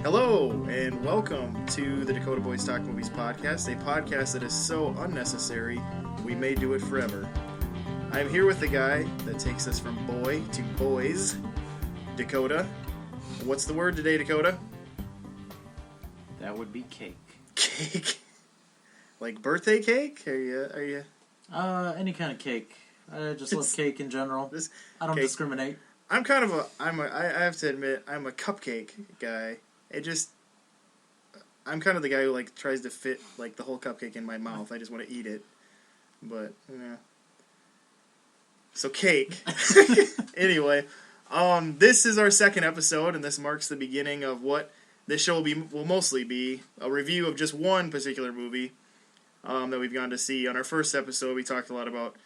Hello, and welcome to the Dakota Boys Talk Movies podcast, a podcast that is so unnecessary, we may do it forever. I'm here with the guy that takes us from boy to boys, Dakota. What's the word today, Dakota? That would be cake. Cake? Like birthday cake? Are you? Any kind of cake. I just love cake in general. I don't cake. discriminate. I have to admit, I'm a cupcake guy. I'm kind of the guy who tries to fit the whole cupcake in my mouth. I just want to eat it. But, so cake. Anyway, this is our second episode, and this marks the beginning of what this show will mostly be, a review of just one particular movie that we've gone to see. On our first episode, we talked a lot about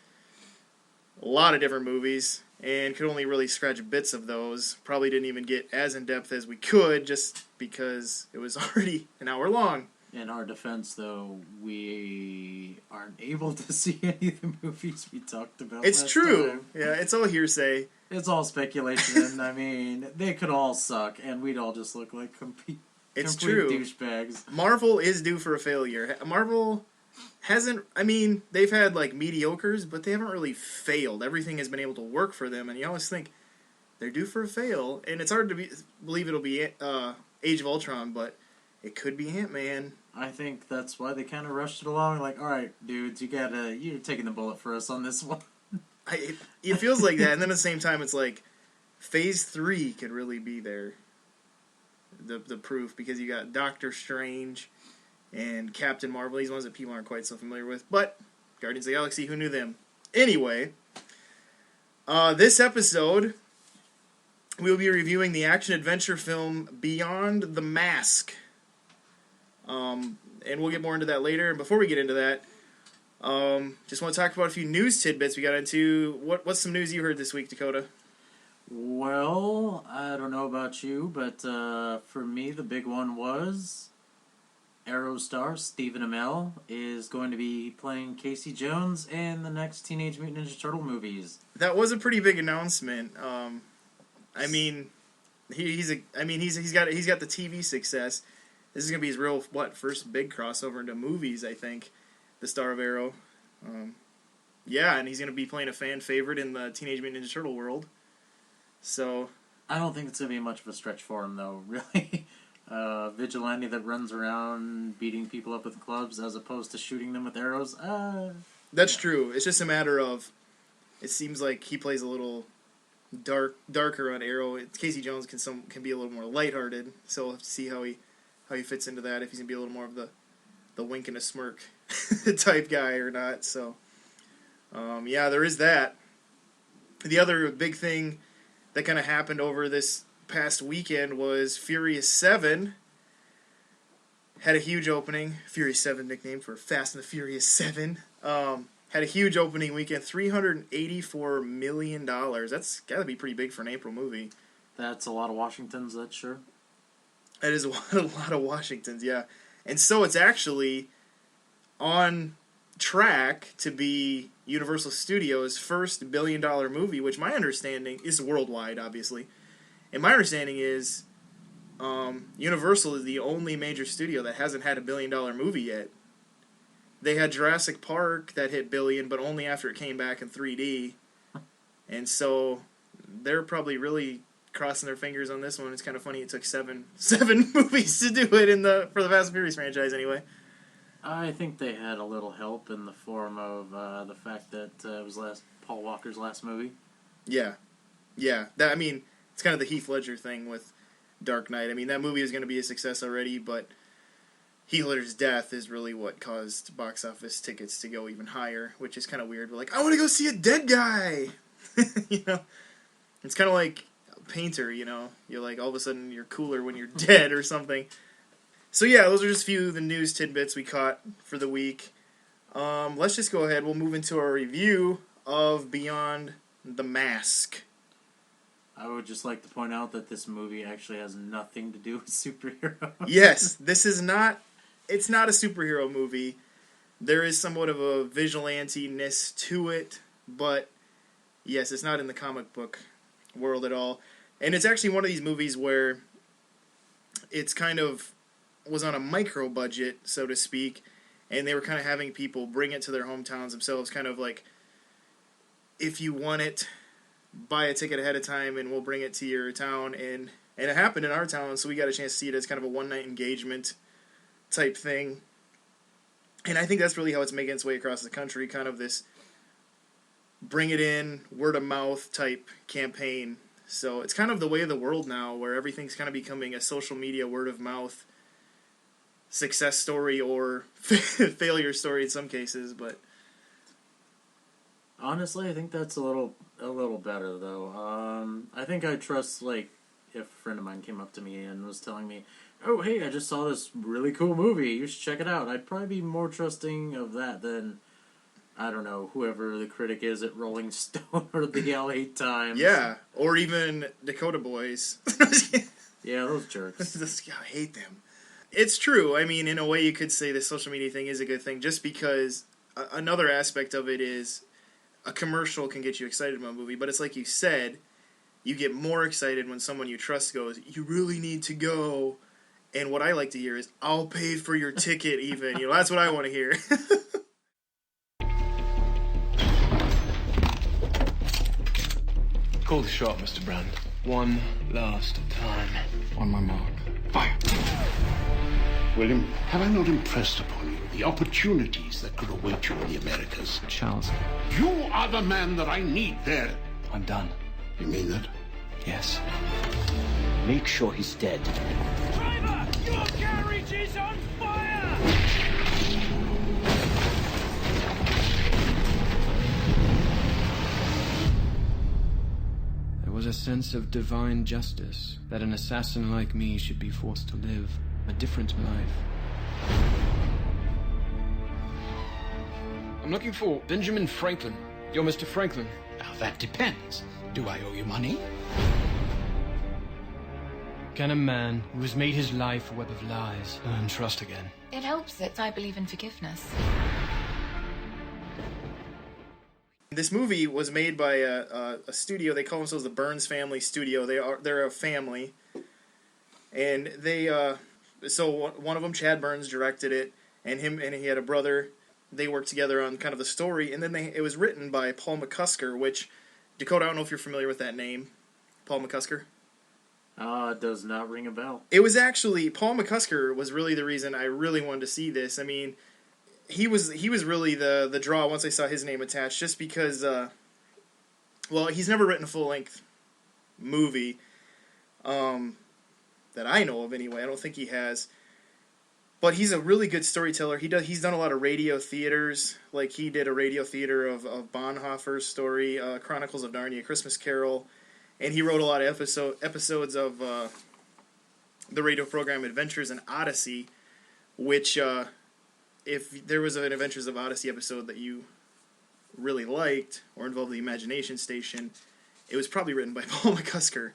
a lot of different movies, and could only really scratch bits of those. Probably didn't even get as in-depth as we could, just because it was already an hour long. In our defense, though, we aren't able to see any of the movies we talked about. It's true. Time. Yeah, it's all hearsay. It's all speculation. I mean, they could all suck, and we'd all just look like complete douchebags. Marvel is due for a failure. Marvel hasn't, they've had mediocres, but they haven't really failed. Everything has been able to work for them, and you always think they're due for a fail, and it's hard to believe it'll be Age of Ultron, but it could be Ant-Man. I think that's why they kind of rushed it along. Alright, dudes, you're taking the bullet for us on this one. It feels like that, and then at the same time, it's Phase 3 could really be there. The proof, because you got Doctor Strange and Captain Marvel, these ones that people aren't quite so familiar with, but Guardians of the Galaxy, who knew them? Anyway, this episode, we'll be reviewing the action-adventure film Beyond the Mask. And we'll get more into that later. And before we get into that, just want to talk about a few news tidbits we got into. What's some news you heard this week, Dakota? Well, I don't know about you, but for me, the big one was Arrow star Stephen Amell is going to be playing Casey Jones in the next Teenage Mutant Ninja Turtle movies. That was a pretty big announcement. He's got the TV success. This is gonna be his first big crossover into movies, I think. The star of Arrow. And he's gonna be playing a fan favorite in the Teenage Mutant Ninja Turtle world. So I don't think it's gonna be much of a stretch for him, though. Really, vigilante that runs around beating people up with clubs as opposed to shooting them with arrows. That's true. It's just a matter of. It seems like he plays a little darker on Arrow. Casey Jones can be a little more lighthearted. So we'll have to see how he fits into that. If he's gonna be a little more of the wink and a smirk type guy or not. So there is that. The other big thing that kind of happened over this past weekend was Furious 7 had a huge opening. Furious 7, nicknamed for Fast and the Furious 7. Had a huge opening weekend, $384 million. That's got to be pretty big for an April movie. That's a lot of Washingtons, that's sure. That is a lot of Washingtons, yeah. And so it's actually on track to be Universal Studios' first billion-dollar movie, which my understanding is worldwide, obviously. And my understanding is Universal is the only major studio that hasn't had a billion-dollar movie yet. They had Jurassic Park that hit billion, but only after it came back in 3D. And so they're probably really crossing their fingers on this one. It's kind of funny it took seven movies to do it for the Fast and Furious franchise anyway. I think they had a little help in the form of the fact that it was Paul Walker's last movie. Yeah. It's kind of the Heath Ledger thing with Dark Knight. That movie was going to be a success already, but Heath Ledger's death is really what caused box office tickets to go even higher, which is kind of weird. We're I want to go see a dead guy! It's kind of like Painter, You're all of a sudden you're cooler when you're dead or something. So yeah, those are just a few of the news tidbits we caught for the week. Let's just go ahead. We'll move into our review of Beyond the Mask. I would just like to point out that this movie actually has nothing to do with superheroes. Yes, it's not a superhero movie. There is somewhat of a vigilante-ness to it, but yes, it's not in the comic book world at all. And it's actually one of these movies where it's kind of was on a micro budget, so to speak, and they were kind of having people bring it to their hometowns themselves, kind of like, if you want it, buy a ticket ahead of time and we'll bring it to your town. And it happened in our town, so we got a chance to see it as kind of a one-night engagement type thing. And I think that's really how it's making its way across the country, kind of this bring it in, word-of-mouth type campaign. So it's kind of the way of the world now, where everything's kind of becoming a social media word-of-mouth success story or failure story in some cases, but honestly, I think that's a little better though. I think I trust, like, if a friend of mine came up to me and was telling me, "Oh, hey, I just saw this really cool movie. You should check it out." I'd probably be more trusting of that than, I don't know, whoever the critic is at Rolling Stone or the LA Times. Yeah, or even Dakota Boys. Yeah, those jerks. I hate them. It's true. I mean, in a way, you could say the social media thing is a good thing, just because another aspect of it is a commercial can get you excited about a movie, but it's like you said, you get more excited when someone you trust goes, "You really need to go." And what I like to hear is, "I'll pay for your ticket," even. You know, that's what I want to hear. Call the shot, Mr. Brand. One last time. On my mark. Fire. William, have I not impressed upon you the opportunities that could await you in the Americas? Charles, You are the man that I need there. I'm done. You mean that? Yes. Make sure he's dead. Driver, your carriage is on fire! There was a sense of divine justice that an assassin like me should be forced to live a different life. I'm looking for Benjamin Franklin. You're Mr. Franklin. Now that depends. Do I owe you money? Can a man who has made his life a web of lies earn trust again? It helps that I believe in forgiveness. This movie was made by a studio. They call themselves the Burns Family Studio. They're a family, and they so one of them, Chad Burns, directed it, and he had a brother. They worked together on kind of the story, and then it was written by Paul McCusker, which, Dakota, I don't know if you're familiar with that name, Paul McCusker. It does not ring a bell. It was actually, Paul McCusker was really the reason I really wanted to see this. I mean, he was really the draw once I saw his name attached, just because, well, he's never written a full-length movie, that I know of anyway. I don't think he has. But he's a really good storyteller. He's done a lot of radio theaters. Like, he did a radio theater of Bonhoeffer's story, Chronicles of Narnia, Christmas Carol. And he wrote a lot of episodes of the radio program Adventures in Odyssey, which, if there was an Adventures of Odyssey episode that you really liked or involved the Imagination Station, it was probably written by Paul McCusker.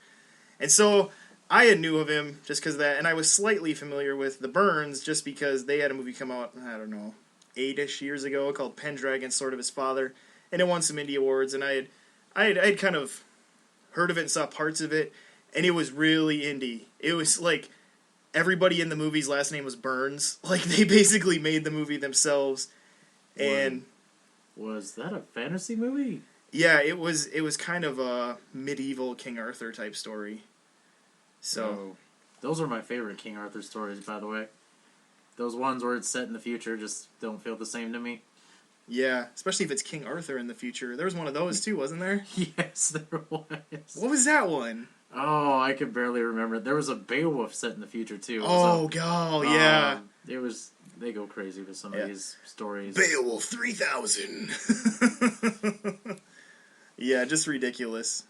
And so I had knew of him just because of that, and I was slightly familiar with the Burns just because they had a movie come out, I don't know, 8-ish years ago called Pendragon, Sword of His Father, and it won some indie awards, and I had kind of heard of it and saw parts of it, and it was really indie. It was like everybody in the movie's last name was Burns. Like, they basically made the movie themselves. And was that a fantasy movie? Yeah, it was kind of a medieval King Arthur type story. So those are my favorite King Arthur stories, by the way. Those ones where it's set in the future just don't feel the same to me. Yeah, especially if it's King Arthur in the future. There was one of those too, wasn't there? Yes, there was. What was that one? Oh, I could barely remember. There was a Beowulf set in the future too. Yeah. It was. They go crazy with some of these stories. Beowulf 3000. Yeah, just ridiculous.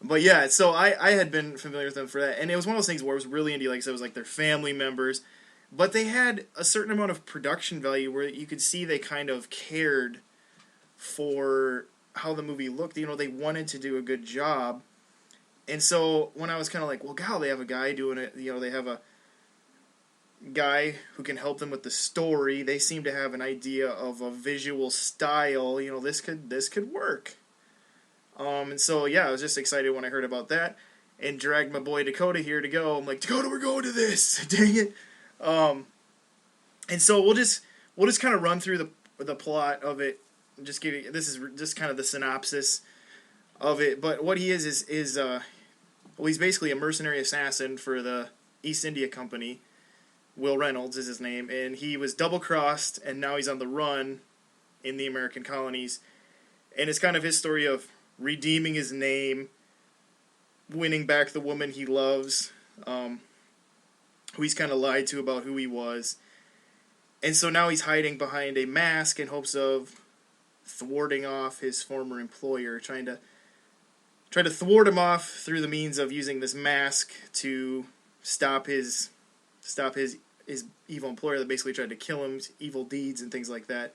But yeah, so I had been familiar with them for that, and it was one of those things where it was really indie, like I said, it was like their family members, but they had a certain amount of production value where you could see they kind of cared for how the movie looked. You know, they wanted to do a good job, and so when I was kind of like, well, God, they have a guy doing it, you know, they have a guy who can help them with the story. They seem to have an idea of a visual style. You know, this could work. And so, yeah, I was just excited when I heard about that. and dragged my boy Dakota here to go. I'm like, Dakota, we're going to this. Dang it. And so we'll just kind of run through the plot of it. Just give you, this is just kind of the synopsis of it. But what he is he's basically a mercenary assassin for the East India Company. Will Reynolds is his name, and he was double-crossed, and now he's on the run in the American colonies. And it's kind of his story of redeeming his name, winning back the woman he loves, who he's kind of lied to about who he was. And so now he's hiding behind a mask in hopes of thwarting off his former employer, trying to thwart him off through the means of using this mask to stop his evil employer that basically tried to kill him, his evil deeds and things like that.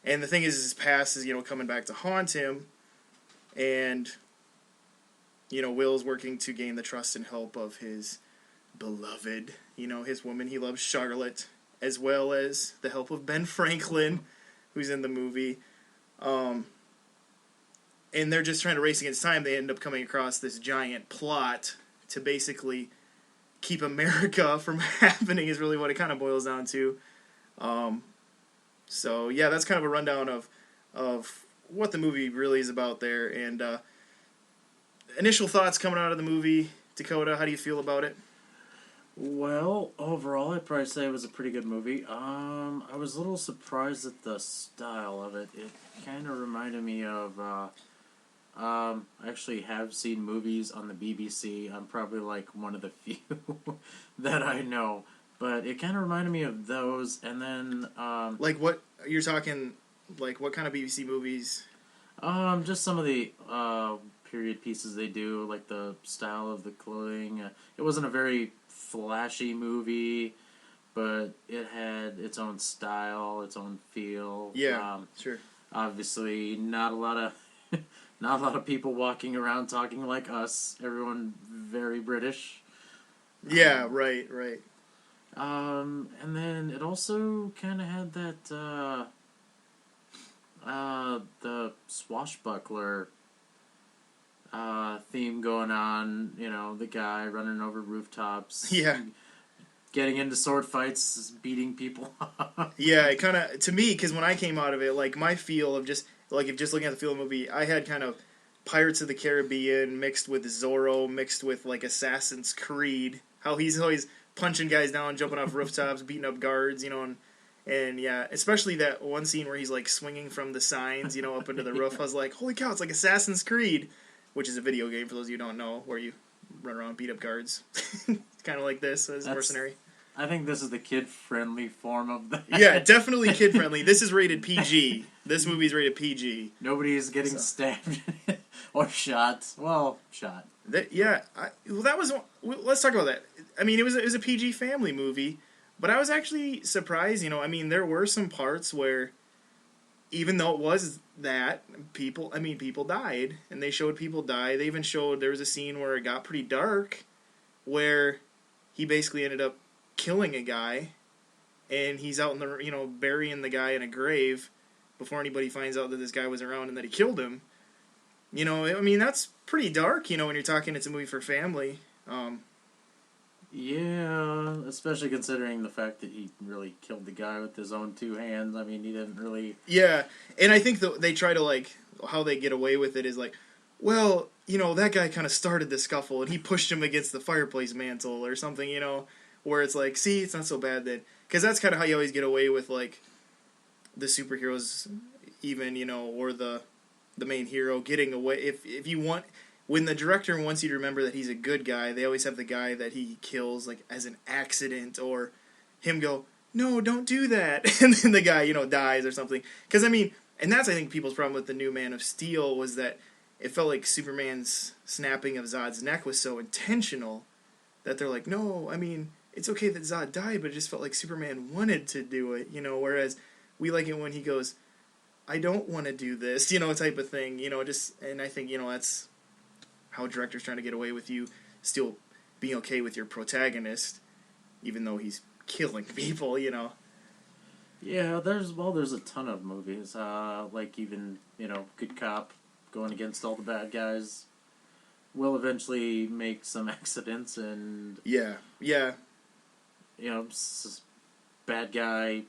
And the thing is, his past is, coming back to haunt him, and, Will's working to gain the trust and help of his beloved, his woman he loves, Charlotte, as well as the help of Ben Franklin, who's in the movie. And they're just trying to race against time. They end up coming across this giant plot to basically keep America from happening is really what it kind of boils down to. So, yeah, that's kind of a rundown of what the movie really is about there. And initial thoughts coming out of the movie. Dakota, how do you feel about it? Well, overall, I'd probably say it was a pretty good movie. I was a little surprised at the style of it. It kind of reminded me of... I actually have seen movies on the BBC. I'm probably like one of the few that I know. But it kind of reminded me of those, and then... like what? You're talking, like, what kind of BBC movies? Just some of the period pieces they do, like the style of the clothing. It wasn't a very flashy movie, but it had its own style, its own feel. Yeah, sure. Obviously, not a lot of people walking around talking like us. Everyone very British. Yeah, right. And then it also kind of had that, the swashbuckler theme going on, the guy running over rooftops. Yeah. Getting into sword fights, beating people up. Yeah, it kind of, to me, because when I came out of it, like, my feel of just looking at the feel of the movie, I had kind of Pirates of the Caribbean mixed with Zorro, mixed with, like, Assassin's Creed. How he's always punching guys down, jumping off rooftops, beating up guards, and yeah, especially that one scene where he's, like, swinging from the signs, up into the roof. I was like, holy cow, it's like Assassin's Creed, which is a video game, for those of you who don't know, where you run around and beat up guards. Kind of like this, as a mercenary. I think this is the kid-friendly form of that. Yeah, definitely kid-friendly. This is rated PG. This movie's rated PG. Nobody's getting stabbed or shot. Well, shot. Let's talk about that. I mean, it was a PG family movie, but I was actually surprised. There were some parts where, even though it was that, people died, and they showed people die. They even showed there was a scene where it got pretty dark, where he basically ended up killing a guy, and he's out in the burying the guy in a grave before anybody finds out that this guy was around and that he killed him. That's pretty dark, when you're talking it's a movie for family. Yeah, especially considering the fact that he really killed the guy with his own two hands. I mean, he didn't really... Yeah, and I think they try to, like, how they get away with it is like, well, that guy kind of started the scuffle, and he pushed him against the fireplace mantle or something, where it's like, see, it's not so bad then. Because that's kind of how you always get away with, like, the superheroes, even, or the main hero getting away. If you want... When the director wants you to remember that he's a good guy, they always have the guy that he kills, like, as an accident, or him go, no, don't do that, and then the guy, dies or something. Because, and that's, I think, people's problem with the new Man of Steel, was that it felt like Superman's snapping of Zod's neck was so intentional that they're like, no, it's okay that Zod died, but it just felt like Superman wanted to do it, whereas we like it when he goes, I don't want to do this, type of thing, and I think, that's how a director's trying to get away with you still being okay with your protagonist, even though he's killing people, Yeah, there's a ton of movies, like even, Good Cop going against all the bad guys, will eventually make some accidents and, Yeah. bad guy,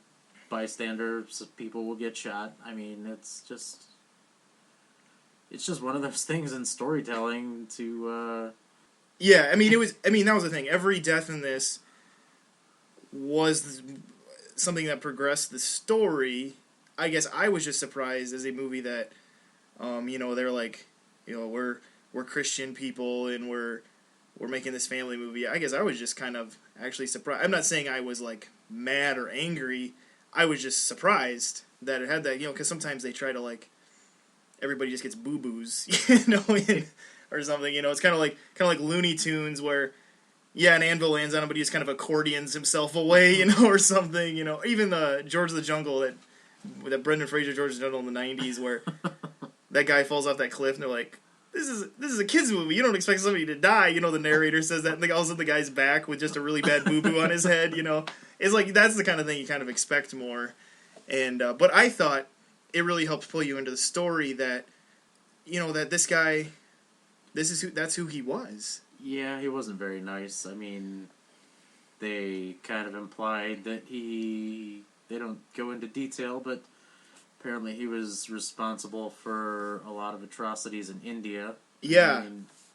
bystander, people will get shot. I mean, it's just one of those things in storytelling to, Yeah, that was the thing. Every death in this was something that progressed the story. I guess I was just surprised as a movie that, they're like, we're Christian people and we're making this family movie. I guess I was just kind of actually surprised. I'm not saying I was like mad or angry. I was just surprised that it had that, because sometimes they try to like, everybody just gets boo-boos, or something. It's kind of like Looney Tunes where, yeah, an anvil lands on him, but he just kind of accordions himself away, or something. Even the George of the Jungle that Brendan Fraser George of the Jungle in the '90s, where that guy falls off that cliff, and they're like, "This is a kids movie. You don't expect somebody to die." The narrator says that, and all of a sudden the guy's back with just a really bad boo-boo on his head. It's like that's the kind of thing you kind of expect more. And but I thought it really helped pull you into the story that, that this guy, that's who he was. Yeah, he wasn't very nice. I mean, they kind of implied that they don't go into detail, but apparently he was responsible for a lot of atrocities in India. Yeah,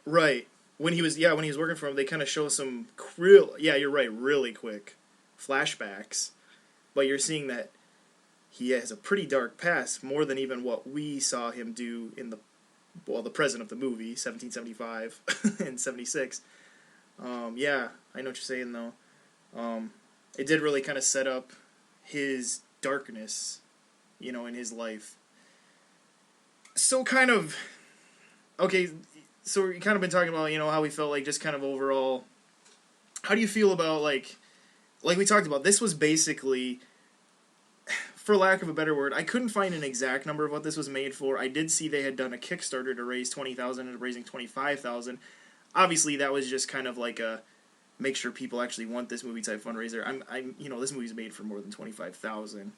right. When he was working for him, they kind of show some you're right, really quick flashbacks, but you're seeing that he has a pretty dark past, more than even what we saw him do in the present of the movie, 1775 and 76. Yeah, I know what you're saying, though. It did really kind of set up his darkness, in his life. So kind of, okay, so we've kind of been talking about, how we felt like just kind of overall, how do you feel about, like we talked about, this was basically, for lack of a better word, I couldn't find an exact number of what this was made for. I did see they had done a Kickstarter to raise $20,000 and raising $25,000. Obviously, that was just kind of like a make sure people actually want this movie type fundraiser. This movie's made for more than $25,000,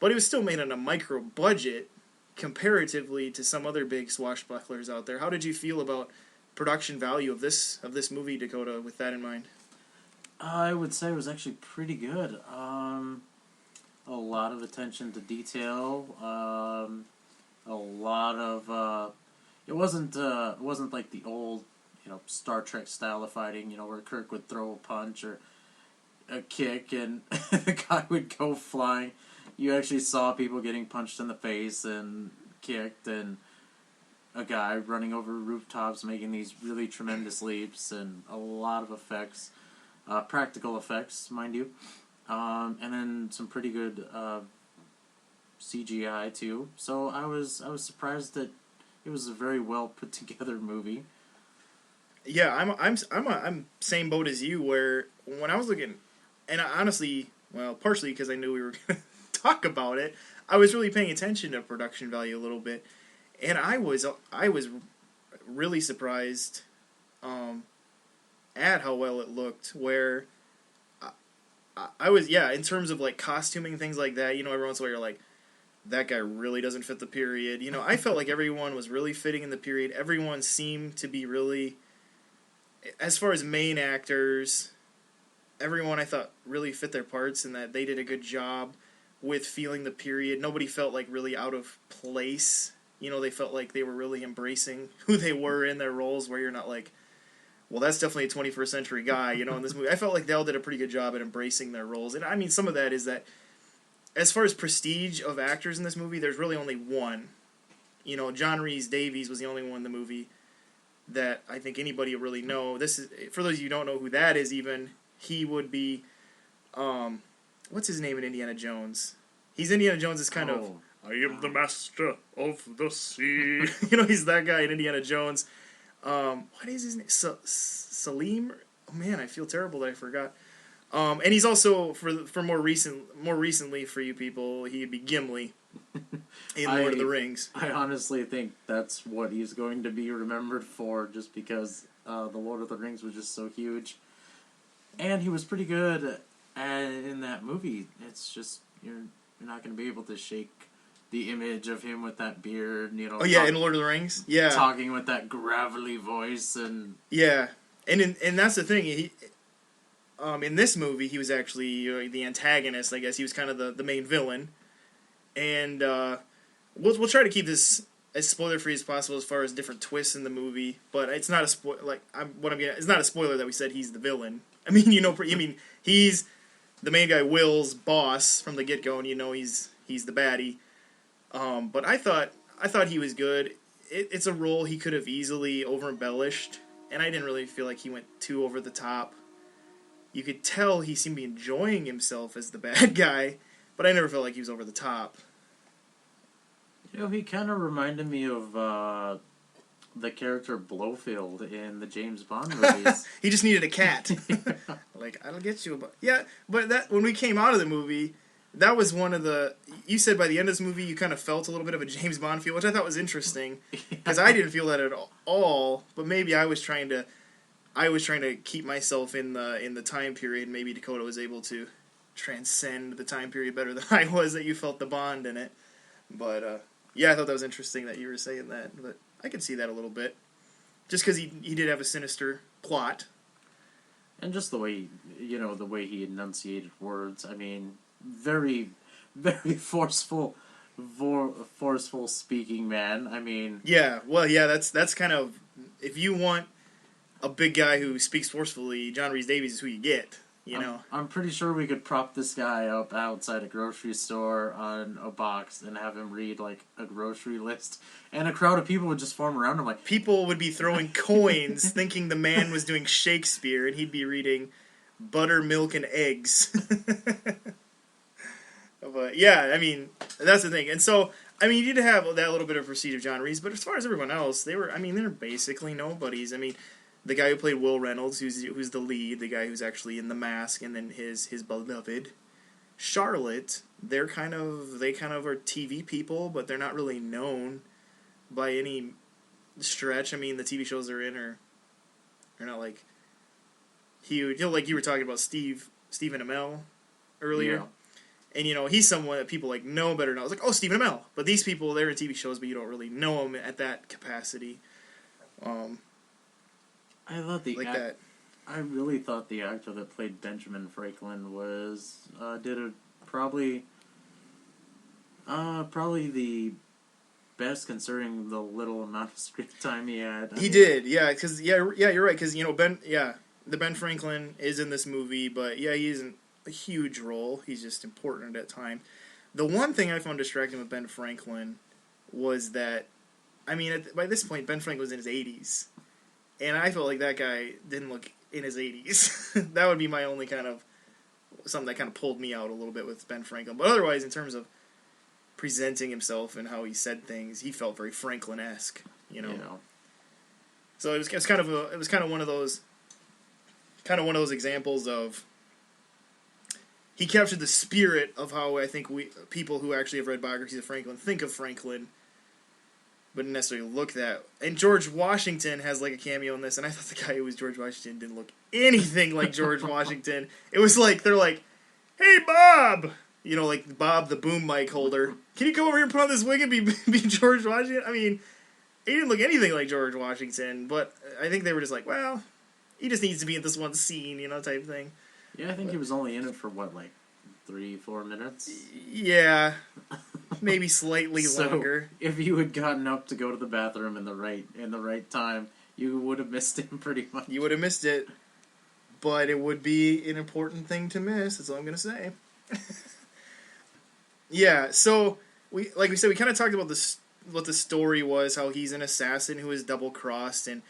but it was still made on a micro budget comparatively to some other big swashbucklers out there. How did you feel about production value of this movie, Dakota, with that in mind? I would say it was actually pretty good. A lot of attention to detail. A lot of it wasn't like the old Star Trek style of fighting. Where Kirk would throw a punch or a kick and the guy would go flying. You actually saw people getting punched in the face and kicked, and a guy running over rooftops making these really tremendous leaps, and a lot of effects, practical effects, mind you. And then some pretty good CGI too. So I was surprised that it was a very well put together movie. Yeah, I'm same boat as you. Where when I was looking, and I honestly, partially because I knew we were going to talk about it, I was really paying attention to production value a little bit, and I was really surprised at how well it looked. Where I was, in terms of like costuming, things like that, every once in a while you're like, that guy really doesn't fit the period. I felt like everyone was really fitting in the period. Everyone seemed to be really, as far as main actors, everyone I thought really fit their parts and that they did a good job with feeling the period. Nobody felt like really out of place. They felt like they were really embracing who they were in their roles, where you're not like, well, that's definitely a 21st century guy, in this movie. I felt like they all did a pretty good job at embracing their roles. And some of that is that, as far as prestige of actors in this movie, there's really only one. John Rhys-Davies was the only one in the movie that I think anybody will really know. This is, for those of you who don't know who that is even, he would be, what's his name in Indiana Jones? He's Indiana Jones' kind of, I am the master of the sea. He's that guy in Indiana Jones. What is his name? Salim? Oh man, I feel terrible that I forgot. And he's also for more recently for you people, he'd be Gimli in Lord of the Rings. I honestly think that's what he's going to be remembered for, just because the Lord of the Rings was just so huge, and he was pretty good in that movie. It's just you're not going to be able to shake the image of him with that beard, you know. Oh yeah, in Lord of the Rings. Yeah, talking with that gravelly voice and yeah, and that's the thing. In this movie, he was actually the antagonist. I guess he was kind of the main villain, and we'll try to keep this as spoiler free as possible as far as different twists in the movie. But it's not a it's not a spoiler that we said he's the villain. I mean, he's the main guy, Will's boss from the get go, and he's the baddie. But I thought he was good. It's a role he could have easily over embellished, and I didn't really feel like he went too over the top. You could tell he seemed to be enjoying himself as the bad guy, but I never felt like he was over the top. He kind of reminded me of the character Blofeld in the James Bond movies. He just needed a cat. Like, I'll get you but that when we came out of the movie, that was one of the... You said by the end of this movie you kind of felt a little bit of a James Bond feel, which I thought was interesting, because I didn't feel that at all, but maybe I was trying to keep myself in the time period. Maybe Dakota was able to transcend the time period better than I was, that you felt the Bond in it. But, yeah, I thought that was interesting that you were saying that, but I could see that a little bit. Just because he did have a sinister plot. And just the way, the way he enunciated words. I mean, very, very forceful speaking man. I mean... Yeah, well, yeah, that's kind of... If you want a big guy who speaks forcefully, John Rhys-Davies is who you get, I'm pretty sure we could prop this guy up outside a grocery store on a box and have him read, like, a grocery list, and a crowd of people would just form around him, like... People would be throwing coins thinking the man was doing Shakespeare, and he'd be reading butter, milk, and eggs. But, yeah, I mean, that's the thing. And so, I mean, you did have that little bit of prestige of John Rhys, but as far as everyone else, they're basically nobodies. I mean... The guy who played Will Reynolds, who's the lead, the guy who's actually in The Mask, and then his beloved Charlotte. They kind of are TV people, but they're not really known by any stretch. I mean, the TV shows they're in are not like huge. Like you were talking about Stephen Amell earlier, and he's someone that people like know better now. It's like, oh, Stephen Amell, but these people, they're in TV shows, but you don't really know them at that capacity. I really thought the actor that played Benjamin Franklin was probably the best, considering the little amount of screen time he had. He did, yeah, because you're right, because the Ben Franklin is in this movie, but yeah, he isn't a huge role. He's just important at times. The one thing I found distracting with Ben Franklin was that, I mean, by this point, Ben Franklin was in his 80s. And I felt like that guy didn't look in his 80s. That would be my only kind of... Something that kind of pulled me out a little bit with Ben Franklin. But otherwise, in terms of presenting himself and how he said things, he felt very Franklin-esque, So it was kind of one of those examples of... He captured the spirit of how I think people who actually have read biographies of Franklin think of Franklin, but necessarily look that. And George Washington has like a cameo in this, and I thought the guy who was George Washington didn't look anything like George Washington. It was like, they're like, hey, Bob! Like Bob the boom mic holder. Can you come over here and put on this wig and be George Washington? I mean, he didn't look anything like George Washington, but I think they were just like, well, he just needs to be in this one scene, type thing. Yeah, I think he was only in it for, 3-4 minutes? Yeah. Maybe slightly longer. If you had gotten up to go to the bathroom in the right time, you would have missed him pretty much. You would have missed it, but it would be an important thing to miss. That's all I'm gonna say. Yeah. So we said, we kind of talked about this, what the story was, how he's an assassin who is double crossed, and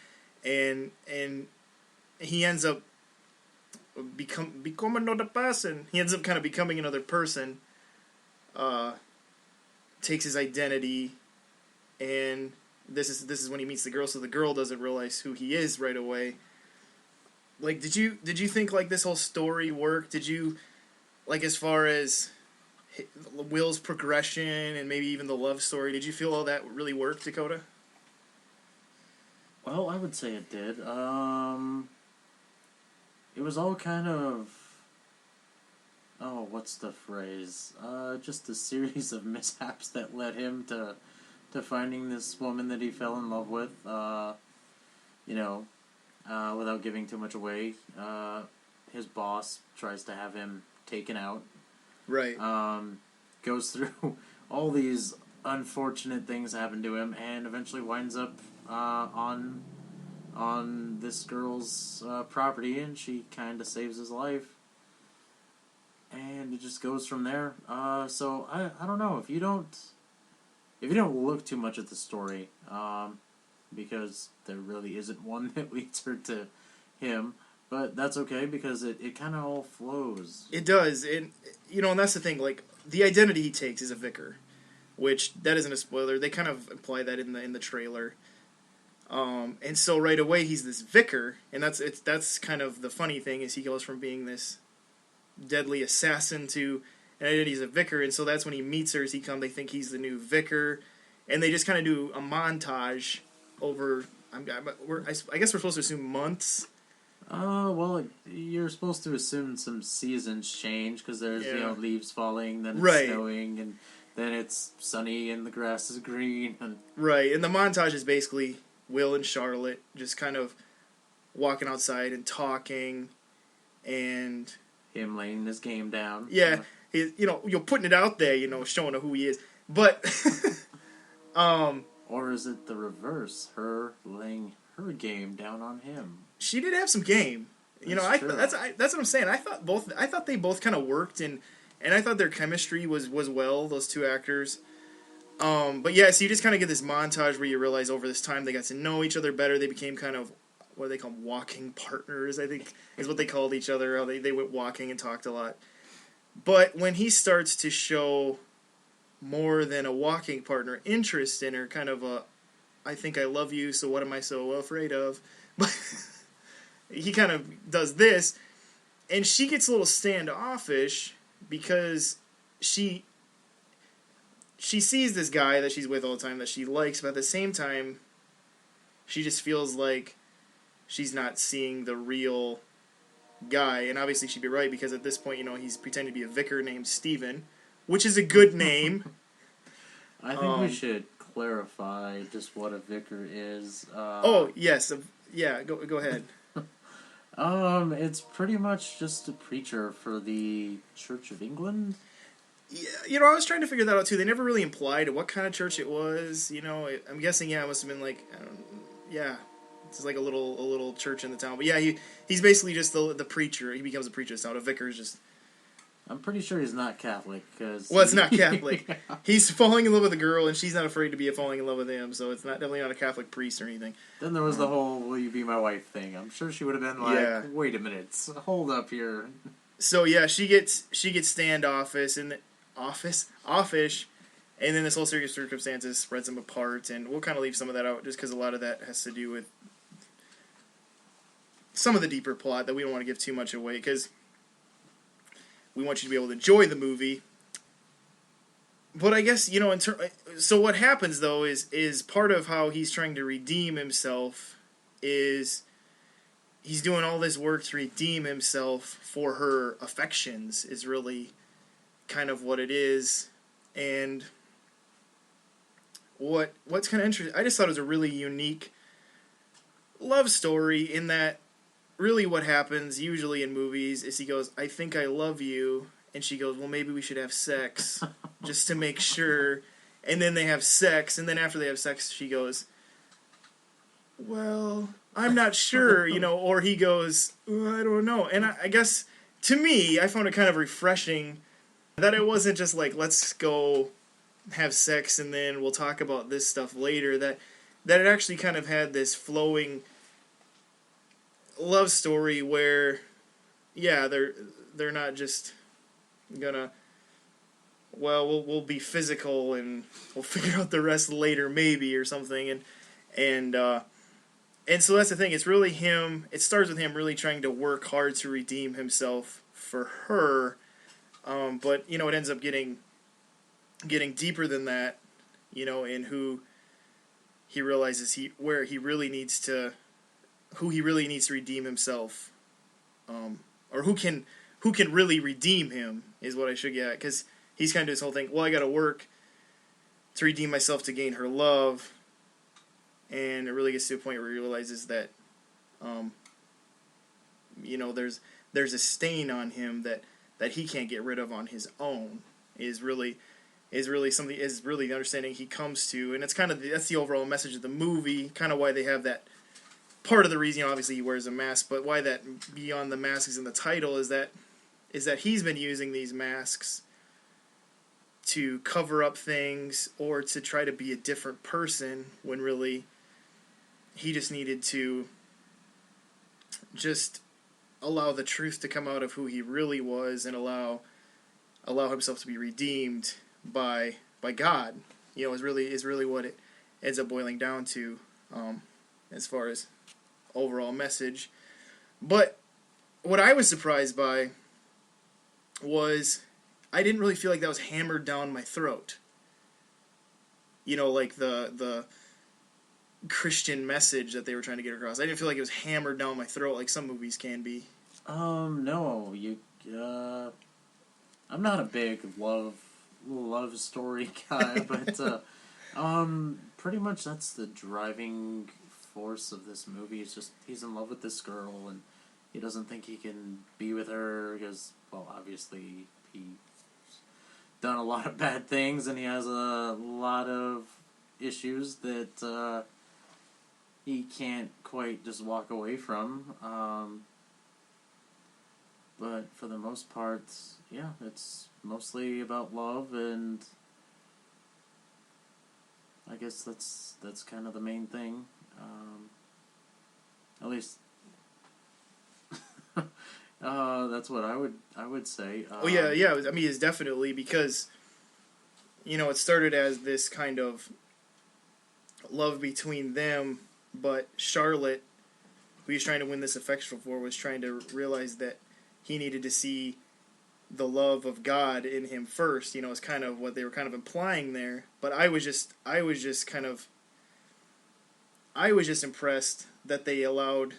he ends up become another person. He ends up kind of becoming another person. Takes his identity, and this is when he meets the girl. So the girl doesn't realize who he is right away. Like, did you think like this whole story worked? Did you like, as far as Will's progression and maybe even the love story? Did you feel all that really worked, Dakota? Well, I would say it did. It was all kind of what's the phrase? Just a series of mishaps that led him to finding this woman that he fell in love with. Without giving too much away, his boss tries to have him taken out. Right. Goes through all these unfortunate things happen to him, and eventually winds up on this girl's property, and she kind of saves his life. And it just goes from there. So I don't know, if you don't look too much at the story, because there really isn't one that leads her to him, but that's okay because it kind of all flows. It does, and and that's the thing. Like, the identity he takes is a vicar, which that isn't a spoiler. They kind of imply that in the trailer. And so right away he's this vicar, and that's kind of the funny thing is he goes from being this deadly assassin to an identity as a vicar, and so that's when he meets her. They think he's the new vicar, and they just kind of do a montage over. I guess we're supposed to assume months. Well, you're supposed to assume some seasons change because there's leaves falling, then it's snowing, and then it's sunny and the grass is green. And right, and the montage is basically Will and Charlotte just kind of walking outside and talking, and him laying his game down. Yeah, you're putting it out there, showing her who he is, but or is it the reverse? Her laying her game down on him. She did have some game. That's what I'm saying. I thought they both kind of worked, and I thought their chemistry was well, those two actors. But yeah, so you just kind of get this montage where you realize over this time they got to know each other better. They became kind of, what do they call them, walking partners, I think is what they called each other. How they went walking and talked a lot. But when he starts to show more than a walking partner interest in her, kind of a, I think I love you, so what am I so afraid of? But he kind of does this, and she gets a little standoffish because she sees this guy that she's with all the time that she likes, but at the same time, she just feels like she's not seeing the real guy. And obviously she'd be right, because at this point, he's pretending to be a vicar named Stephen, which is a good name. I think we should clarify just what a vicar is. Yes. Go ahead. It's pretty much just a preacher for the Church of England. Yeah, I was trying to figure that out too. They never really implied what kind of church it was. I'm guessing, it must have been like, it's like a little church in the town. But yeah, he's basically just the preacher. He becomes a preacher. It's not a vicar. It's just. I'm pretty sure he's not Catholic because. Well, it's not Catholic. Yeah. He's falling in love with a girl, and she's not afraid to be falling in love with him. So it's definitely not a Catholic priest or anything. Then there was the whole "Will you be my wife?" thing. I'm sure she would have been like, "Wait a minute, hold up here." So yeah, she gets standoffish and offish, and then this whole series of circumstances spreads them apart, and we'll kind of leave some of that out just because a lot of that has to do with some of the deeper plot that we don't want to give too much away, because we want you to be able to enjoy the movie. But I guess, so what happens, though, is part of how he's trying to redeem himself is he's doing all this work to redeem himself for her affections, is really kind of what it is. And what's kind of interesting, I just thought it was a really unique love story in that really what happens usually in movies is he goes, I think I love you, and she goes, well, maybe we should have sex just to make sure, and then they have sex, and then after they have sex she goes, well, I'm not sure, or he goes, I don't know. And I guess to me, I found it kind of refreshing that it wasn't just like, let's go have sex and then we'll talk about this stuff later, that it actually kind of had this flowing love story where, they're not just gonna, we'll be physical and we'll figure out the rest later maybe or something, and so that's the thing. It's really him. It starts with him really trying to work hard to redeem himself for her, but it ends up getting deeper than that, in who he realizes who he really needs to redeem himself, or who who can really redeem him is what I should get at, because he's kind of this whole thing. Well, I got to work to redeem myself to gain her love, and it really gets to a point where he realizes that, there's a stain on him that he can't get rid of on his own. Is really the understanding he comes to, and it's kind of that's the overall message of the movie. Kind of why they have that. Part of the reason, obviously, he wears a mask, but why that beyond the mask is in the title is that he's been using these masks to cover up things or to try to be a different person when really he just needed to just allow the truth to come out of who he really was and allow himself to be redeemed by God. Is really what it ends up boiling down to, as far as overall message. But what I was surprised by was I didn't really feel like that was hammered down my throat. Like the Christian message that they were trying to get across. I didn't feel like it was hammered down my throat like some movies can be. No, I'm not a big love story guy, but pretty much that's the driving force of this movie. It's just he's in love with this girl and he doesn't think he can be with her because, well, obviously he's done a lot of bad things and he has a lot of issues that he can't quite just walk away from. But for the most part, yeah, it's mostly about love, and I guess that's kind of the main thing. At least that's what I would say. Yeah. I mean, it's definitely because it started as this kind of love between them, but Charlotte, who he's trying to win this affection for, was trying to realize that he needed to see the love of God in him first. Is kind of what they were kind of implying there. But I was just impressed that they allowed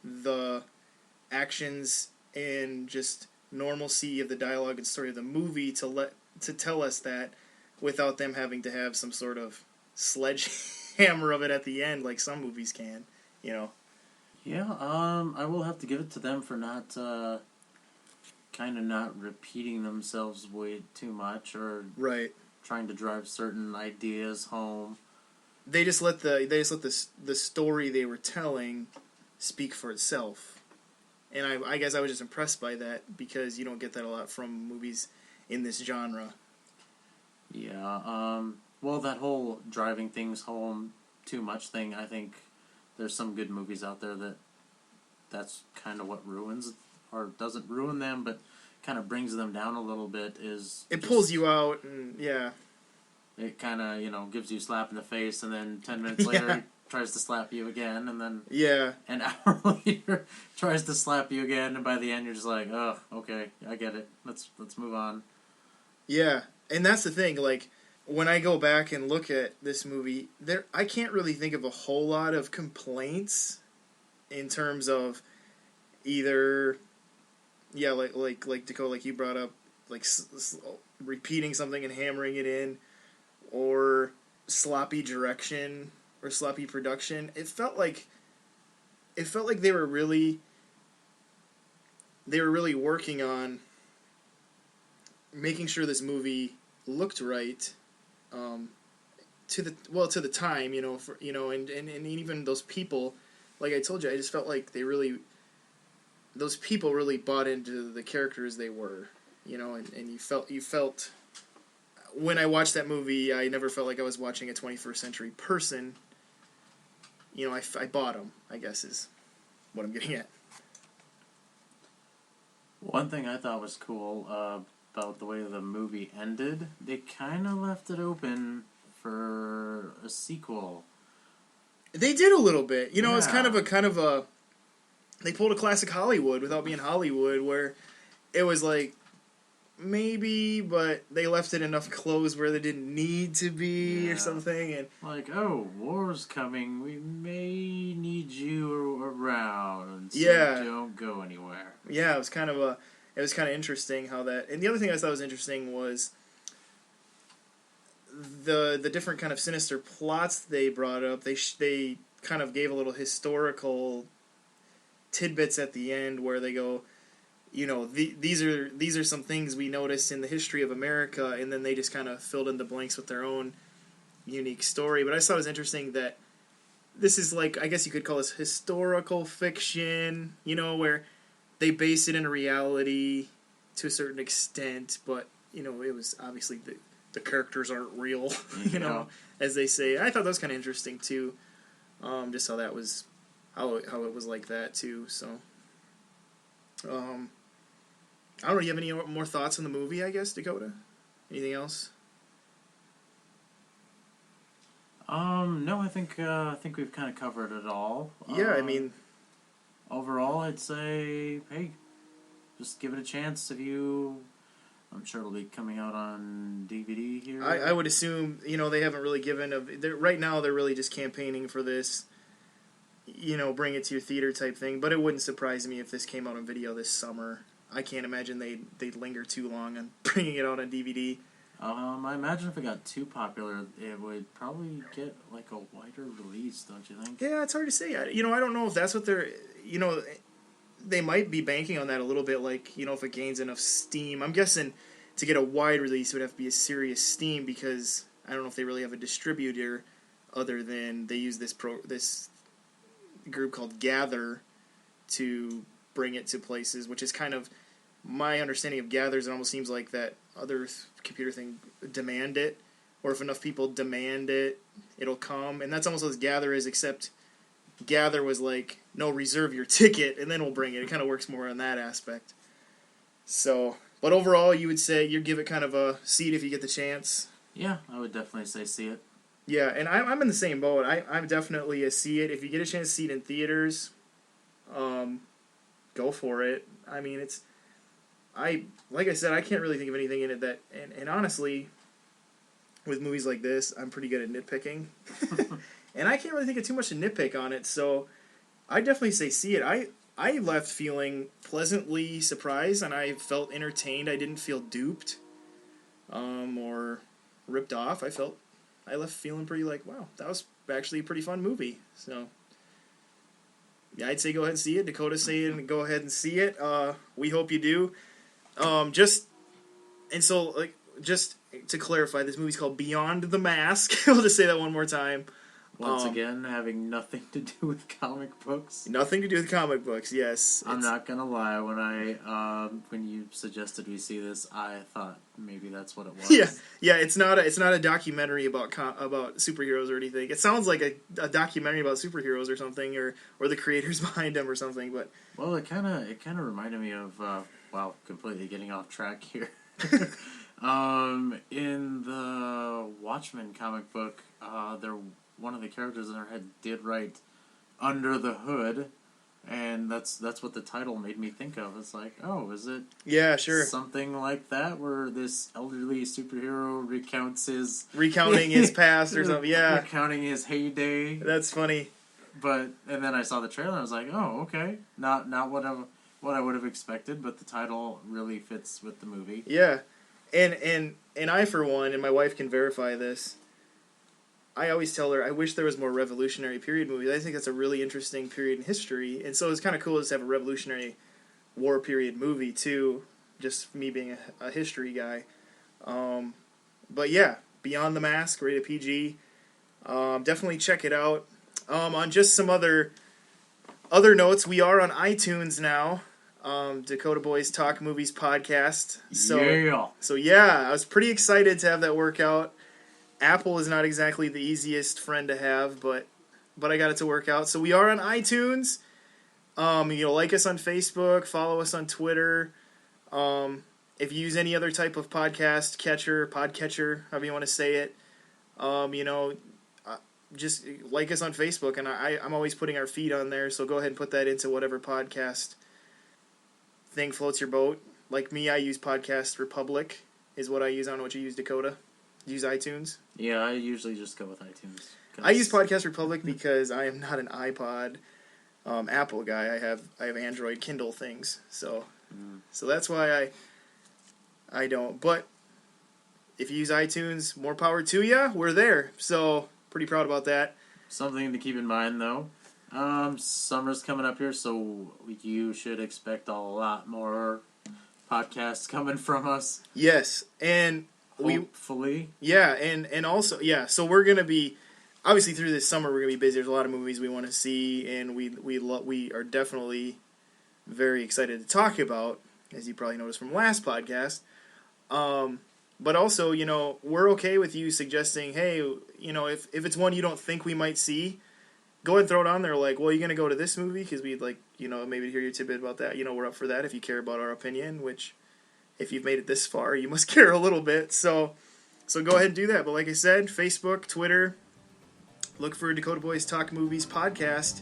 the actions and just normalcy of the dialogue and story of the movie to tell us that without them having to have some sort of sledgehammer of it at the end like some movies can. Yeah, I will have to give it to them for not repeating themselves way too much or trying to drive certain ideas home. They just let the story they were telling speak for itself, and I guess I was just impressed by that because you don't get that a lot from movies in this genre. Yeah, well, that whole driving things home too much thing, I think there's some good movies out there that's kind of what ruins, or doesn't ruin them, but kind of brings them down a little bit. It pulls you out, and yeah. It kind of, gives you a slap in the face, and then 10 minutes later he tries to slap you again, and then an hour later tries to slap you again, and by the end you're just like, oh, okay, I get it. Let's move on. Yeah, and that's the thing, like, when I go back and look at this movie, I can't really think of a whole lot of complaints in terms of either, like Dakota, like you brought up, like repeating something and hammering it in, or sloppy direction or sloppy production. It felt like they were really working on making sure this movie looked right. To the time, and even those people, like I told you, I just felt like those people really bought into the characters they were, and you felt when I watched that movie, I never felt like I was watching a 21st century person. I bought them, I guess is what I'm getting at. One thing I thought was cool about the way the movie ended, they kind of left it open for a sequel. They did a little bit. It's kind of a they pulled a classic Hollywood without being Hollywood, where it was like maybe, but they left it enough closed where they didn't need to be or something. And like, oh, war's coming. We may need you around. So don't go anywhere. Yeah, it was kind of it was kind of interesting how that. And the other thing I thought was interesting was the different kind of sinister plots they brought up. They kind of gave a little historical tidbits at the end where they go, these are some things we noticed in the history of America, and then they just kind of filled in the blanks with their own unique story. But I thought it was interesting that this is like, I guess you could call this historical fiction, where they base it in a reality to a certain extent, but it was obviously the characters aren't real, as they say. I thought that was kind of interesting too. Just how that was, how it was like that too. So, I don't know. You have any more thoughts on the movie? I guess, Dakota. Anything else? No. I think we've kind of covered it all. Yeah, I mean, overall, I'd say, hey, just give it a chance. I'm sure it'll be coming out on DVD here. I would assume, they haven't really given right now they're really just campaigning for this, bring it to your theater type thing, but it wouldn't surprise me if this came out on video this summer. I can't imagine they'd linger too long on bringing it out on DVD. I imagine if it got too popular, it would probably get like a wider release, don't you think? Yeah, it's hard to say. I don't know if that's what they're, they might be banking on that a little bit, like, if it gains enough steam. I'm guessing to get a wide release it would have to be a serious steam, because I don't know if they really have a distributor other than they use this group called Gather to bring it to places, which is kind of my understanding of Gathers. It almost seems like that other computer thing, Demand It, or if enough people demand it, it'll come. And that's almost what Gather is, except Gather was like, no, reserve your ticket, and then we'll bring it. It kind of works more on that aspect. So, but overall, you would say you'd give it kind of a see it if you get the chance? Yeah, I would definitely say see it. Yeah, and I'm in the same boat. I'm definitely a see it. If you get a chance to see it in theaters, go for it. I mean, like I said, I can't really think of anything in it that, and honestly, with movies like this, I'm pretty good at nitpicking. And I can't really think of too much to nitpick on it, so I definitely say see it. I left feeling pleasantly surprised, and I felt entertained. I didn't feel duped or ripped off. I left feeling pretty like, wow, that was actually a pretty fun movie. So, yeah, I'd say go ahead and see it. Dakota's saying go ahead and see it. We hope you do. Just to clarify, this movie's called Beyond the Mask. I'll just say that one more time. Once again, having nothing to do with comic books. Nothing to do with comic books, yes. I'm not gonna lie. When you suggested we see this, I thought maybe that's what it was. Yeah. It's not a documentary about superheroes or anything. It sounds like a documentary about superheroes or something, or the creators behind them or something. But well, it kind of reminded me of completely getting off track here. In the Watchmen comic book, one of the characters in their head did write "Under the Hood," and that's what the title made me think of. It's like, oh, is it? Yeah, sure. Something like that, where this elderly superhero recounting his past or something. Yeah, recounting his heyday. That's funny. And then I saw the trailer, and I was like, oh, okay, not what I would have expected, but the title really fits with the movie. Yeah, and I, for one, and my wife can verify this, I always tell her I wish there was more revolutionary period movies. I think that's a really interesting period in history, and so it's kind of cool to have a revolutionary war period movie too. Just me being a history guy, but yeah, Beyond the Mask, rated PG. Definitely check it out. On just some other notes, we are on iTunes now. Dakota Boys Talk Movies podcast. So yeah, I was pretty excited to have that work out. Apple is not exactly the easiest friend to have, but I got it to work out. So we are on iTunes. Like us on Facebook, follow us on Twitter. If you use any other type of podcatcher, however you want to say it, just like us on Facebook, and I'm always putting our feed on there, so go ahead and put that into whatever podcast thing floats your boat. Like me, I use Podcast Republic, is what I use. I don't know what you use, Dakota. You use iTunes? Yeah, I usually just go with iTunes. I use Podcast Republic because I am not an iPod Apple guy. I have Android Kindle things, so So that's why I don't. But if you use iTunes, more power to you. We're there. So pretty proud about that. Something to keep in mind, though. Summer's coming up here, so you should expect a lot more podcasts coming from us. Yes, and hopefully. And also, so we're going to be, obviously through this summer, we're going to be busy. There's a lot of movies we want to see, and we are definitely very excited to talk about, as you probably noticed from last podcast. But also, we're okay with you suggesting, hey, if it's one you don't think we might see, go ahead and throw it on there. Like, well, you're going to go to this movie because we'd like, maybe to hear your tidbit about that. We're up for that if you care about our opinion, which if you've made it this far, you must care a little bit. So go ahead and do that. But like I said, Facebook, Twitter, look for Dakota Boys Talk Movies podcast.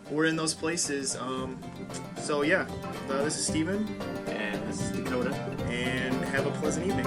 We're in those places. This is Steven. And this is Dakota. And have a pleasant evening.